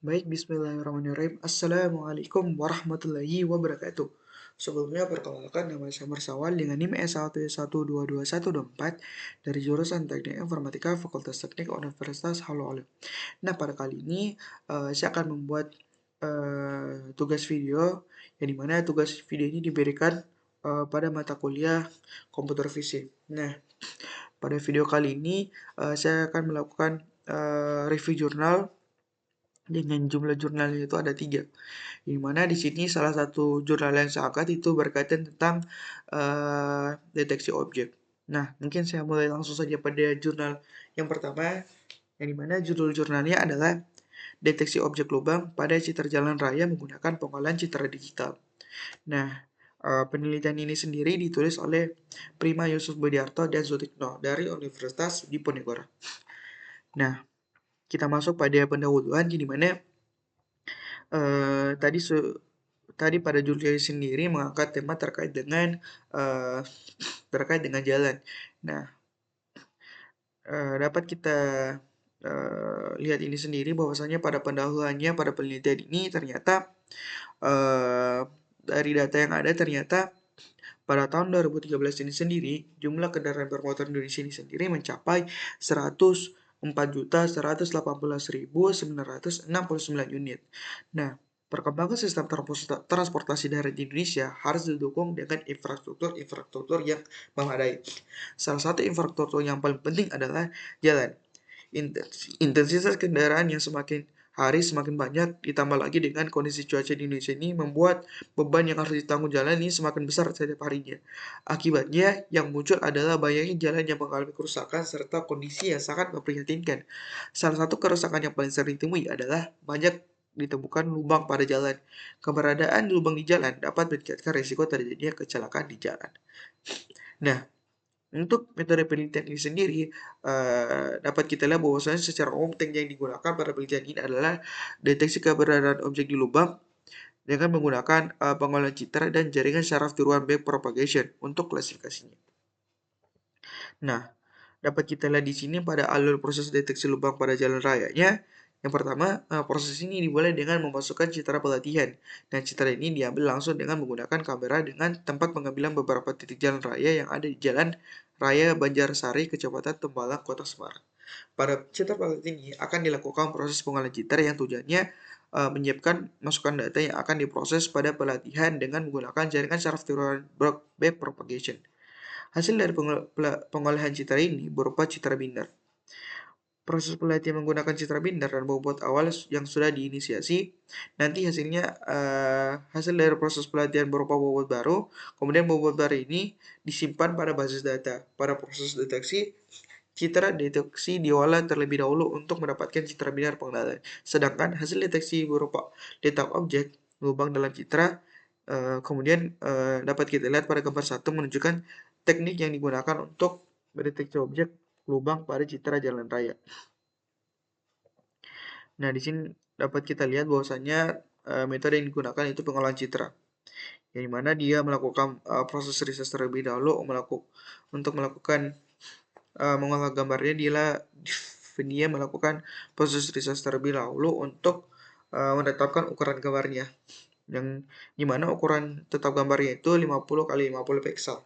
Baik, bismillahirrahmanirrahim. Assalamualaikum warahmatullahi wabarakatuh. Sebelumnya perkenalkan nama saya Marsawan dengan NIM S1122124 dari jurusan Teknik Informatika Fakultas Teknik Universitas Halo Alim. Nah, pada kali ini saya akan membuat tugas video yang dimana tugas video ini diberikan pada mata kuliah komputer fisik. Nah, pada video kali ini saya akan melakukan review jurnal dengan jumlah jurnalnya itu ada 3. Di mana di sini salah satu jurnal yang saya angkat itu berkaitan tentang deteksi objek. Nah, mungkin saya mulai langsung saja pada jurnal yang pertama, yang dimana judul jurnalnya adalah Deteksi Objek Lubang pada Citra Jalan Raya menggunakan pengolahan citra digital. Nah, penelitian ini sendiri ditulis oleh Prima Yusuf Budiarto dan Sutikno dari Universitas Diponegoro. Nah, kita masuk pada pendahuluan, di mana tadi tadi pada Julia sendiri mengangkat tema uh, terkait dengan jalan. Nah, dapat kita lihat ini sendiri bahwasanya pada pendahuluannya pada penelitian ini ternyata dari data yang ada ternyata pada tahun 2013 ini sendiri jumlah kendaraan bermotor Indonesia ini sendiri mencapai 104.118.969 unit. Nah, perkembangan sistem transportasi darat di Indonesia harus didukung dengan infrastruktur yang memadai. Salah satu infrastruktur yang paling penting adalah jalan. Intensitas kendaraan yang semakin hari semakin banyak, ditambah lagi dengan kondisi cuaca di Indonesia ini membuat beban yang harus ditanggung jalan ini semakin besar setiap harinya. Akibatnya, yang muncul adalah banyaknya jalan yang mengalami kerusakan serta kondisi yang sangat memprihatinkan. Salah satu kerusakan yang paling sering ditemui adalah banyak ditemukan lubang pada jalan. Keberadaan lubang di jalan dapat meningkatkan risiko terjadinya kecelakaan di jalan. Nah, untuk metode penelitian ini sendiri, dapat kita lihat bahwasanya secara umum teknik yang digunakan pada penelitian ini adalah deteksi keberadaan objek di lubang dengan menggunakan pengolahan citra dan jaringan syaraf tiruan backpropagation untuk klasifikasinya. Nah, dapat kita lihat di sini pada alur proses deteksi lubang pada jalan rayanya. Yang pertama, proses ini dimulai dengan memasukkan citra pelatihan. Dan citra ini diambil langsung dengan menggunakan kamera dengan tempat pengambilan beberapa titik jalan raya yang ada di Jalan Raya Banjarsari, Kecamatan Tembalang, Kota Semarang. Pada citra pelatihan ini akan dilakukan proses pengolahan citra yang tujuannya menyiapkan masukan data yang akan diproses pada pelatihan dengan menggunakan jaringan syaraf tiruan backpropagation. Hasil dari pengolahan citra ini berupa citra binder. Proses pelatihan menggunakan citra binder dan bobot awal yang sudah diinisiasi. Nanti hasilnya hasil dari proses pelatihan berupa bobot baru. Kemudian bobot baru ini disimpan pada basis data. Pada proses deteksi, citra deteksi diolah terlebih dahulu untuk mendapatkan citra binder pengenalan. Sedangkan hasil deteksi berupa letak objek, lubang dalam citra, kemudian dapat kita lihat pada gambar 1 menunjukkan teknik yang digunakan untuk mendeteksi objek lubang pada citra jalan raya. Nah, di sini dapat kita lihat bahwasanya metode yang digunakan itu pengolahan citra, yang dimana dia melakukan proses riset terlebih dahulu untuk melakukan mengolah gambarnya. Dia melakukan proses riset terlebih dahulu untuk menetapkan ukuran gambarnya, yang dimana ukuran tetap gambarnya itu 50 kali 50 pixel.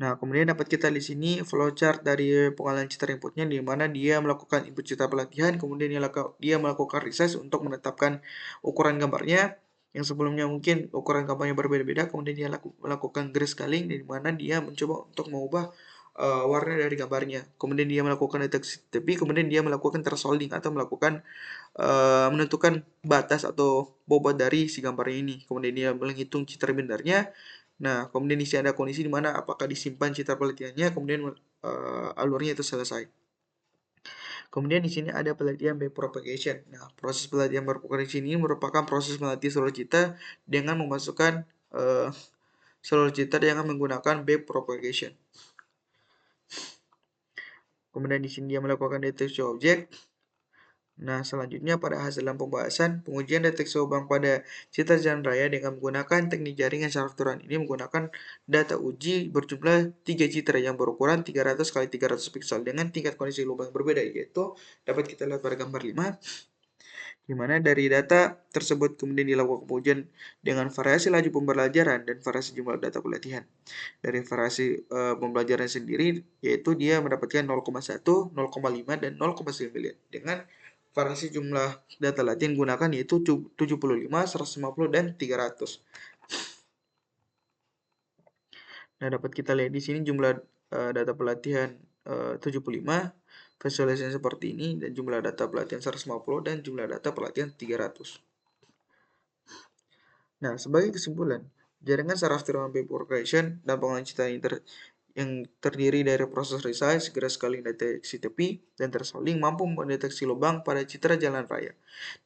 Nah, kemudian dapat kita di sini flowchart dari pengolahan citra inputnya, di mana dia melakukan input citra pelatihan, kemudian dia melakukan riset untuk menetapkan ukuran gambarnya, yang sebelumnya mungkin ukuran gambarnya berbeda-beda, kemudian dia melakukan grayscaling, di mana dia mencoba untuk mengubah warna dari gambarnya. Kemudian dia melakukan deteksi tepi, kemudian dia melakukan thresholding atau melakukan menentukan batas atau bobot dari si gambarnya ini. Kemudian dia menghitung citra bindernya. Nah, kemudian di sini ada kondisi di mana apakah disimpan citra pelatihannya, kemudian alurnya itu selesai. Kemudian di sini ada pelatihan backpropagation. Nah, proses pelatihan backpropagation ini merupakan proses melatih seluruh citra dengan memasukkan seluruh citra dengan menggunakan backpropagation. Kemudian di sini dia melakukan deteksi objek. Nah, selanjutnya pada hasil dalam pembahasan, pengujian deteksi lubang pada citra jalan raya dengan menggunakan teknik jaringan saraf turunan ini menggunakan data uji berjumlah 3 citra yang berukuran 300 kali 300 piksel dengan tingkat kondisi lubang yang berbeda, yaitu dapat kita lihat pada gambar 5, di mana dari data tersebut kemudian dilakukan pengujian dengan variasi laju pembelajaran dan variasi jumlah data pelatihan. Dari variasi pembelajaran sendiri, yaitu dia mendapatkan 0,1, 0,5, dan 0,9 dengan variasi jumlah data latihan gunakan yaitu 75, 150, dan 300. Nah, dapat kita lihat di sini jumlah data pelatihan 75, visualisasi seperti ini, dan jumlah data pelatihan 150, dan jumlah data pelatihan 300. Nah, sebagai kesimpulan, jaringan saraf turunan bifurcation dan pengulangan citra yang terdiri dari proses resize, segera scaling deteksi tepi, dan tersaling mampu mendeteksi lubang pada citra jalan raya.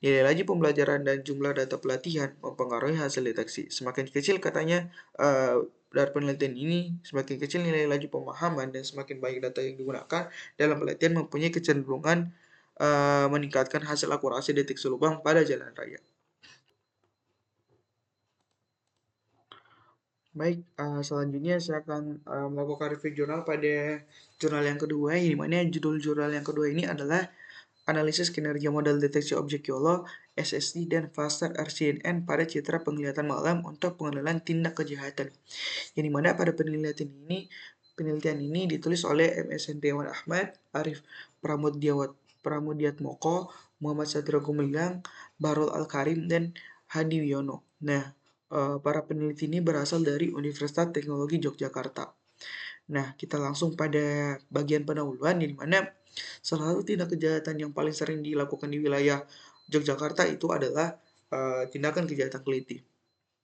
Nilai laju pembelajaran dan jumlah data pelatihan mempengaruhi hasil deteksi. Semakin kecil katanya dari penelitian ini, semakin kecil nilai laju pemahaman dan semakin banyak data yang digunakan dalam penelitian mempunyai kecenderungan meningkatkan hasil akurasi deteksi lubang pada jalan raya. Baik, selanjutnya saya akan melakukan review jurnal pada jurnal yang kedua, yang mana judul jurnal yang kedua ini adalah Analisis Kinerja Model Deteksi Objek YOLO, SSD, dan Faster RCNN pada Citra Penglihatan Malam untuk pengenalan tindak kejahatan. Yang mana pada penelitian ini ditulis oleh MS Hendriawan Ahmad, Arif Pramudiatmoko, Muhammad Satrio Gumilang, Barul Al-Karim, dan Hadi Wiono. Nah, para peneliti ini berasal dari Universitas Teknologi Yogyakarta. Nah, kita langsung pada bagian pendahuluan, di mana salah satu tindak kejahatan yang paling sering dilakukan di wilayah Yogyakarta itu adalah tindakan kejahatan keliti.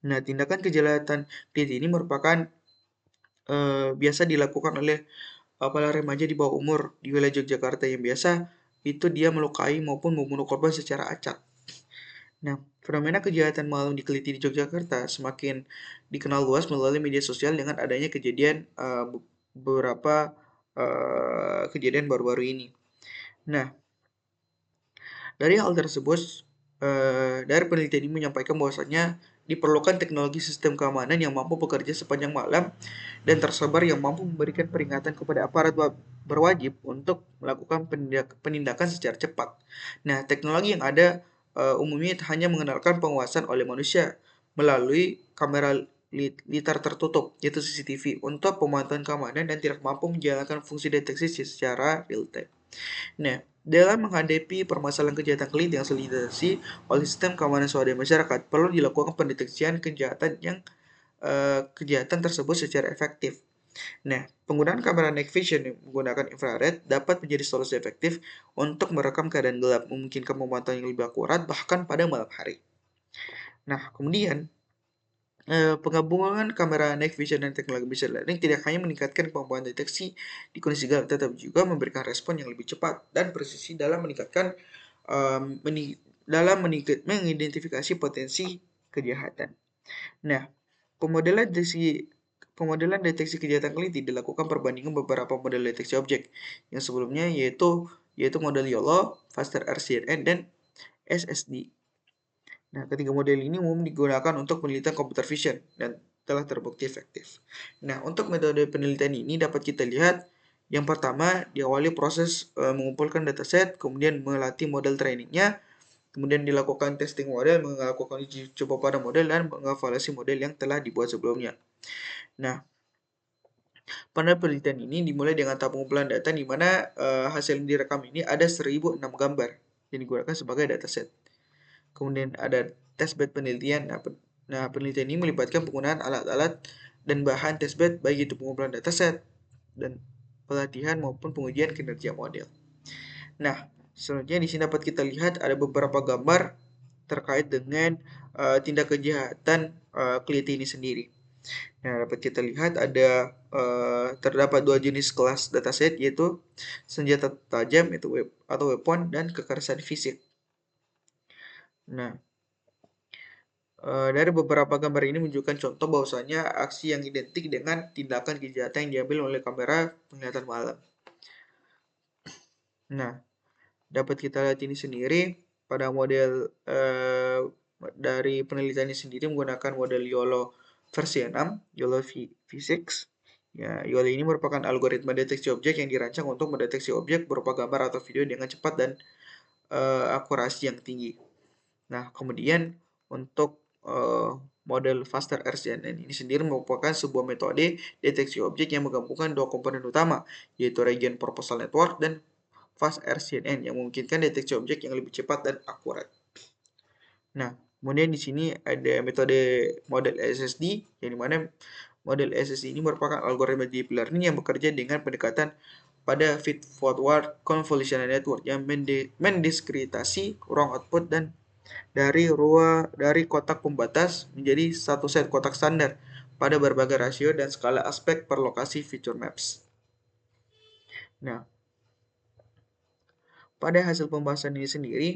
Nah, tindakan kejahatan keliti ini merupakan biasa dilakukan oleh para remaja di bawah umur di wilayah Yogyakarta yang biasa itu dia melukai maupun membunuh korban secara acak. Nah, fenomena kejahatan malam di Keliti di Yogyakarta semakin dikenal luas melalui media sosial dengan adanya kejadian beberapa kejadian baru-baru ini. Nah, dari hal tersebut, dari penelitian ini menyampaikan bahwasannya diperlukan teknologi sistem keamanan yang mampu bekerja sepanjang malam dan tersebar yang mampu memberikan peringatan kepada aparat berwajib untuk melakukan penindakan secara cepat. Nah, teknologi yang ada umumnya hanya mengenalkan penguasaan oleh manusia melalui kamera litar tertutup, yaitu CCTV, untuk pemantauan keamanan dan tidak mampu menjalankan fungsi deteksi secara real time. Nah, dalam menghadapi permasalahan kejahatan keliti yang sulit dideteksi oleh sistem keamanan swadaya masyarakat, perlu dilakukan pendeteksian kejahatan tersebut secara efektif. Nah, penggunaan kamera night vision yang menggunakan infrared dapat menjadi solusi efektif untuk merekam keadaan gelap, memungkinkan pemantauan yang lebih akurat bahkan pada malam hari. Nah, kemudian penggabungan kamera night vision dan teknologi machine learning tidak hanya meningkatkan kemampuan deteksi di kondisi gelap, tetapi juga memberikan respon yang lebih cepat dan presisi dalam mengidentifikasi potensi kejahatan. Nah, pemodelan deteksi kejahatan keliti dilakukan perbandingan beberapa model deteksi objek yang sebelumnya yaitu model YOLO, Faster RCNN, dan SSD. Nah, ketiga model ini umum digunakan untuk penelitian computer vision dan telah terbukti efektif. Nah, untuk metode penelitian ini dapat kita lihat yang pertama diawali proses mengumpulkan dataset, kemudian melatih model trainingnya, kemudian dilakukan testing model, melakukan uji coba pada model, dan mengevaluasi model yang telah dibuat sebelumnya. Nah, pada penelitian ini dimulai dengan tahap pengumpulan data di mana hasil yang direkam ini ada 1006 gambar yang digunakan sebagai dataset. Kemudian ada testbed penelitian. Nah, penelitian ini melibatkan penggunaan alat-alat dan bahan testbed baik itu pengumpulan dataset dan pelatihan maupun pengujian kinerja model. Nah, selanjutnya di sini dapat kita lihat ada beberapa gambar terkait dengan tindak kejahatan keliti ini sendiri. Nah, dapat kita lihat ada terdapat dua jenis kelas dataset yaitu senjata tajam atau weapon dan kekerasan fisik. Nah, dari beberapa gambar ini menunjukkan contoh bahwasanya aksi yang identik dengan tindakan kejahatan yang diambil oleh kamera penglihatan malam. Nah, dapat kita lihat ini sendiri pada model dari penelitiannya sendiri menggunakan model YOLO versi 6, YOLO V6. Ya, YOLO ini merupakan algoritma deteksi objek yang dirancang untuk mendeteksi objek berupa gambar atau video dengan cepat dan akurasi yang tinggi. Nah, kemudian untuk model Faster RCNN ini sendiri merupakan sebuah metode deteksi objek yang menggabungkan dua komponen utama, yaitu Region Proposal Network dan Fast RCNN yang memungkinkan deteksi objek yang lebih cepat dan akurat. Nah, kemudian di sini ada metode model SSD, yang dimana model SSD ini merupakan algoritma deep learning yang bekerja dengan pendekatan pada feed forward convolutional network yang mendiskretasi ruang output dan dari kotak pembatas menjadi satu set kotak standar pada berbagai rasio dan skala aspek per lokasi feature maps. Nah, pada hasil pembahasan ini sendiri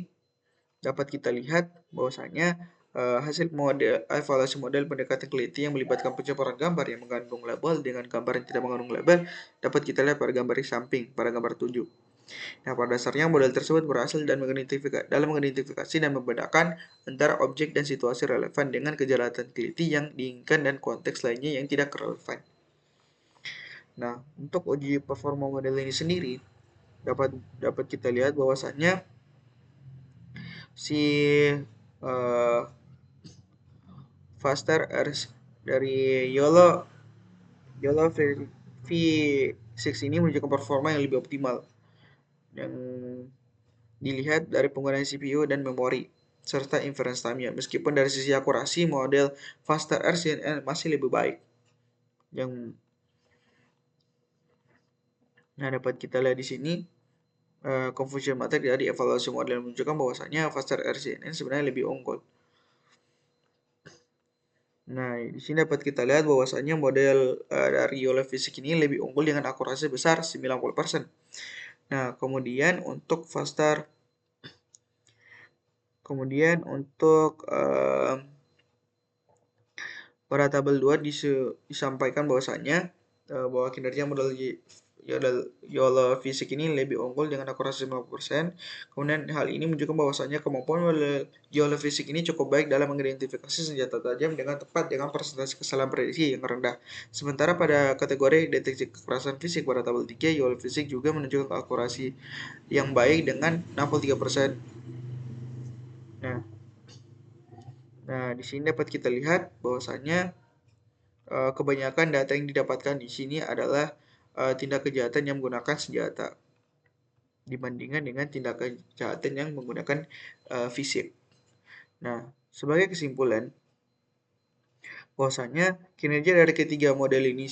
dapat kita lihat bahwasanya hasil evaluasi model pendekatan teliti yang melibatkan pencampuran gambar yang mengandung label dengan gambar yang tidak mengandung label dapat kita lihat pada gambar di samping pada gambar 7. Nah, pada dasarnya model tersebut berhasil dalam mengidentifikasi dan membedakan antara objek dan situasi relevan dengan kejelasan teliti yang diinginkan dan konteks lainnya yang tidak relevan. Nah, untuk uji performa model ini sendiri dapat kita lihat bahwasannya si Faster dari YOLO V6 ini menunjukkan performa yang lebih optimal yang dilihat dari penggunaan CPU dan memori serta inference time-nya. Meskipun dari sisi akurasi model Faster RCNN masih lebih baik. Nah, dapat kita lihat di sini confusion matrix dari evaluasi model menunjukkan bahwasanya Faster RCNN sebenarnya lebih unggul. Nah, di sini dapat kita lihat bahwasanya model dari YOLO Physics ini lebih unggul dengan akurasi besar 90%. Nah, kemudian untuk pada tabel 2 disampaikan bahwasanya bahwa kinerja model YOLO Physics ini lebih unggul dengan akurasi 50%. Kemudian hal ini menunjukkan bahwasanya kemampuan model YOLO Physics ini cukup baik dalam mengidentifikasi senjata tajam dengan tepat dengan persentase kesalahan prediksi yang rendah. Sementara pada kategori deteksi kekerasan fisik pada tabel 3, YOLO Physics juga menunjukkan akurasi yang baik dengan 63%. Nah, di sini dapat kita lihat bahwasanya kebanyakan data yang didapatkan di sini adalah tindak kejahatan yang menggunakan senjata dibandingkan dengan tindak kejahatan yang menggunakan fisik. Nah, sebagai kesimpulan, bahwasanya kinerja dari ketiga model ini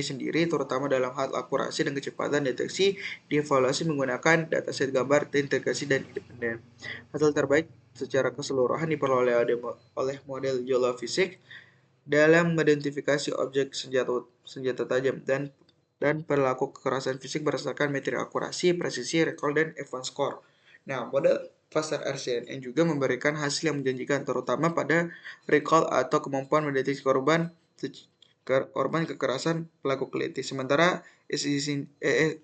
sendiri terutama dalam hal akurasi dan kecepatan deteksi dievaluasi menggunakan dataset gambar terintegrasi dan independen. Hasil terbaik secara keseluruhan diperoleh oleh model YOLO Physics dalam mengidentifikasi objek senjata tajam dan perilaku kekerasan fisik berdasarkan metrik akurasi, presisi, recall, dan advance score. Nah, model Faster RCNN juga memberikan hasil yang menjanjikan, terutama pada recall atau kemampuan mendeteksi korban kekerasan pelaku keliti. Sementara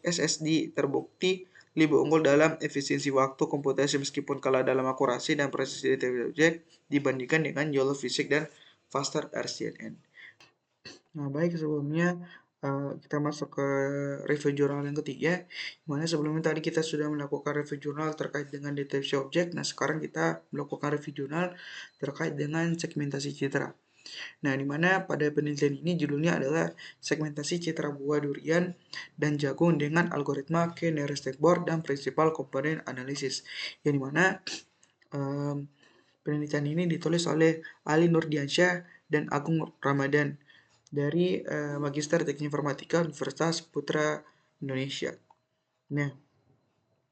SSD terbukti lebih unggul dalam efisiensi waktu komputasi meskipun kalah dalam akurasi dan presisi deteksi objek dibandingkan dengan YOLO Physics dan Faster RCNN. Nah, baik, sebelumnya kita masuk ke review jurnal yang ketiga, dimana sebelumnya tadi kita sudah melakukan review jurnal terkait dengan deteksi objek. Nah, sekarang kita melakukan review jurnal terkait dengan segmentasi citra. Nah, dimana pada penelitian ini judulnya adalah segmentasi citra buah durian dan jagung dengan algoritma K-nearest board dan principal component analysis. Yang dimana penelitian ini ditulis oleh Ali Nurdiansyah dan Agung Ramadan dari Magister Teknik Informatika Universitas Putra Indonesia. Nah,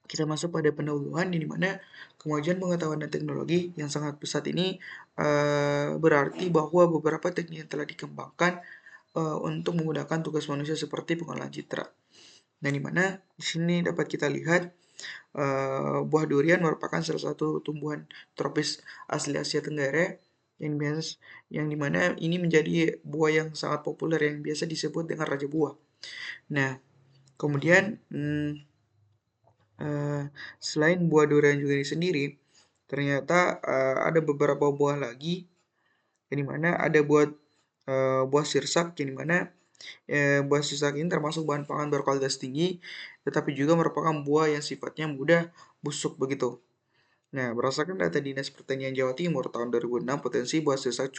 kita masuk pada pendahuluan di mana kemajuan pengetahuan dan teknologi yang sangat pesat ini berarti bahwa beberapa teknik yang telah dikembangkan untuk menggunakan tugas manusia seperti pengolahan citra. Nah, di mana di sini dapat kita lihat buah durian merupakan salah satu tumbuhan tropis asli Asia Tenggara yang dimana ini menjadi buah yang sangat populer yang biasa disebut dengan raja buah. Nah, kemudian Selain buah durian juga ini sendiri, ternyata ada beberapa buah lagi yang dimana ada buah sirsak yang dimana buah sirsak ini termasuk bahan pangan berkualitas tinggi, tetapi juga merupakan buah yang sifatnya mudah busuk begitu. Nah, berdasarkan data Dinas Pertanian Jawa Timur tahun 2006, potensi buah sirsak eh,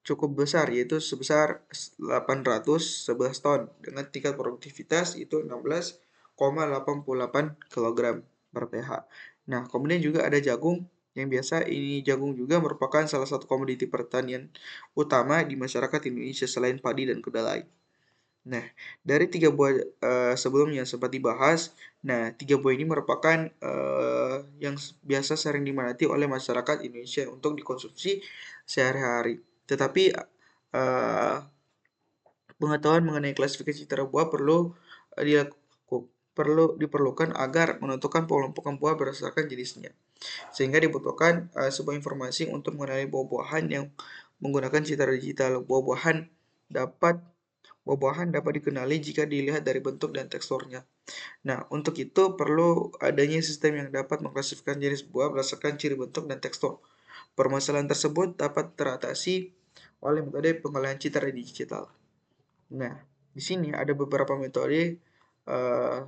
cukup besar, yaitu sebesar 811 ton dengan tingkat produktivitas itu 16,88 kg per PH. Nah, kemudian juga ada jagung yang biasa ini jagung juga merupakan salah satu komoditi pertanian utama di masyarakat Indonesia selain padi dan kedelai. Nah, dari tiga buah sebelumnya sempat dibahas. Nah, tiga buah ini merupakan yang biasa sering diminati oleh masyarakat Indonesia untuk dikonsumsi sehari-hari. Tetapi pengetahuan mengenai klasifikasi citra buah perlu diperlukan agar menentukan pengelompokan buah berdasarkan jenisnya. Sehingga dibutuhkan sebuah informasi untuk mengenali buah-buahan yang menggunakan citra digital. Buah-buahan dapat dikenali jika dilihat dari bentuk dan teksturnya. Nah, untuk itu perlu adanya sistem yang dapat mengklasifikasi jenis buah berdasarkan ciri bentuk dan tekstur. Permasalahan tersebut dapat teratasi oleh metode pengolahan citra digital. Nah, di sini ada beberapa metode uh,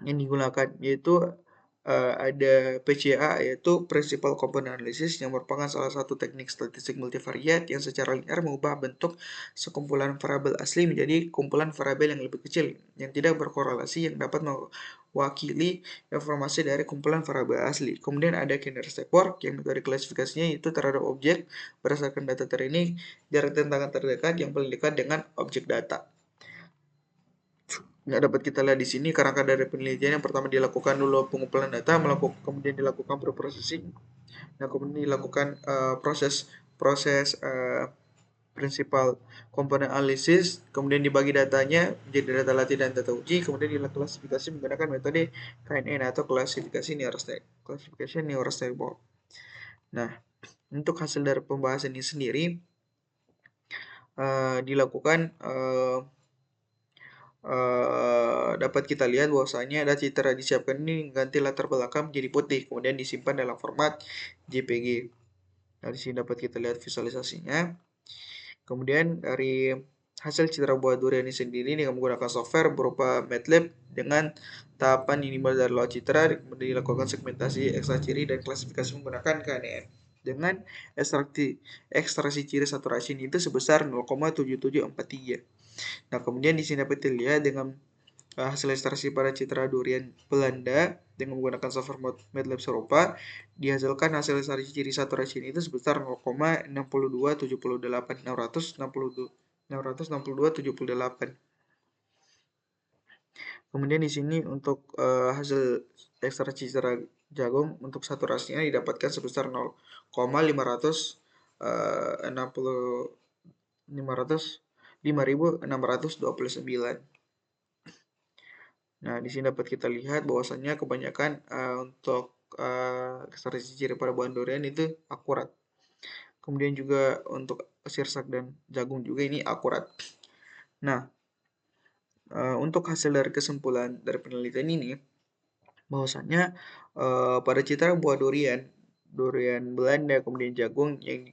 yang digunakan, yaitu ada PCA, yaitu Principal Component Analysis, yang merupakan salah satu teknik statistik multivariat yang secara linear mengubah bentuk sekumpulan variabel asli menjadi kumpulan variabel yang lebih kecil yang tidak berkorelasi yang dapat mewakili informasi dari kumpulan variabel asli. Kemudian ada Kenner Work yang metode klasifikasinya itu terhadap objek berdasarkan data training, jarak tantangan terdekat yang paling dekat dengan objek data. Nggak dapat kita lihat di sini kerangka dari penelitian. Yang pertama dilakukan dulu pengumpulan data, kemudian dilakukan preprocessing, nah kemudian dilakukan proses prinsipal komponen analisis, kemudian dibagi datanya menjadi data latih dan data uji, kemudian diklasifikasi menggunakan metode KNN atau klasifikasi Neurostable. Nah, untuk hasil dari pembahasan ini sendiri dilakukan dapat kita lihat bahwasanya data citra disiapkan ini ganti latar belakang menjadi putih, kemudian disimpan dalam format JPG. Nah, di sini dapat kita lihat visualisasinya. Kemudian dari hasil citra buah durian ini sendiri dengan menggunakan software berupa MATLAB dengan tahapan minimal dari load citra, kemudian dilakukan segmentasi, ekstraksi ciri, dan klasifikasi menggunakan KNN. Dengan ekstraksi ciri saturasi itu sebesar 0,7743. Nah, kemudian di sini dapat dilihat dengan hasil ekstraksi pada citra durian Belanda dengan menggunakan software MATLAB serupa, dihasilkan hasil ekstraksi ciri saturasi itu sebesar 0,62786. Kemudian di sini untuk hasil ekstraksi citra jagung untuk saturasinya didapatkan sebesar 0,5629. Nah, di sini dapat kita lihat bahwasannya kebanyakan untuk ekstraksi ciri pada buah durian itu akurat. Kemudian juga untuk sirsak dan jagung juga ini akurat. Nah, untuk hasil dari kesimpulan dari penelitian ini, bahwasannya pada citra buah durian Belanda, kemudian jagung yang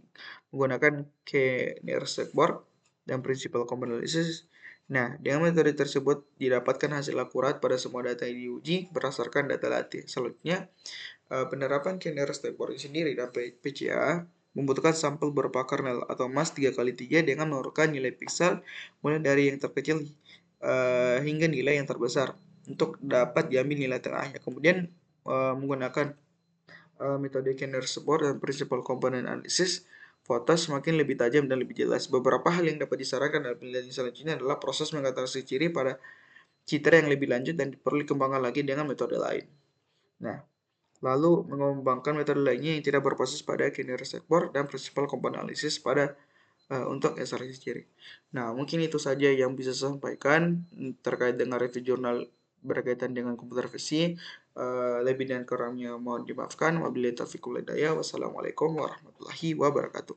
menggunakan Kennersborg dan Principal Component Analysis. Nah, dengan metode tersebut didapatkan hasil akurat pada semua data yang diuji berdasarkan data latih. Selanjutnya, penerapan Kennersborg sendiri dan PCA membutuhkan sampel berupa kernel atau mask 3x3 dengan menurunkan nilai pixel mulai dari yang terkecil hingga nilai yang terbesar untuk dapat diambil nilai tengahnya. Kemudian menggunakan metode Kennersborg dan Principal Component Analysis, foto semakin lebih tajam dan lebih jelas. Beberapa hal yang dapat disarankan dalam penelitian selanjutnya adalah proses mengatasi ciri pada citra yang lebih lanjut dan perlu dikembangkan lagi dengan metode lain. Nah, lalu mengembangkan metode lainnya yang tidak berbasis pada Kennersborg dan Principal Component Analysis untuk ekstraksi ciri. Nah, mungkin itu saja yang bisa saya sampaikan terkait dengan review jurnal berkaitan dengan komputer visi. Lebih dan kurangnya mohon dimaafkan. Wabillahi taufiq wal hidayah. Wassalamualaikum warahmatullahi wabarakatuh.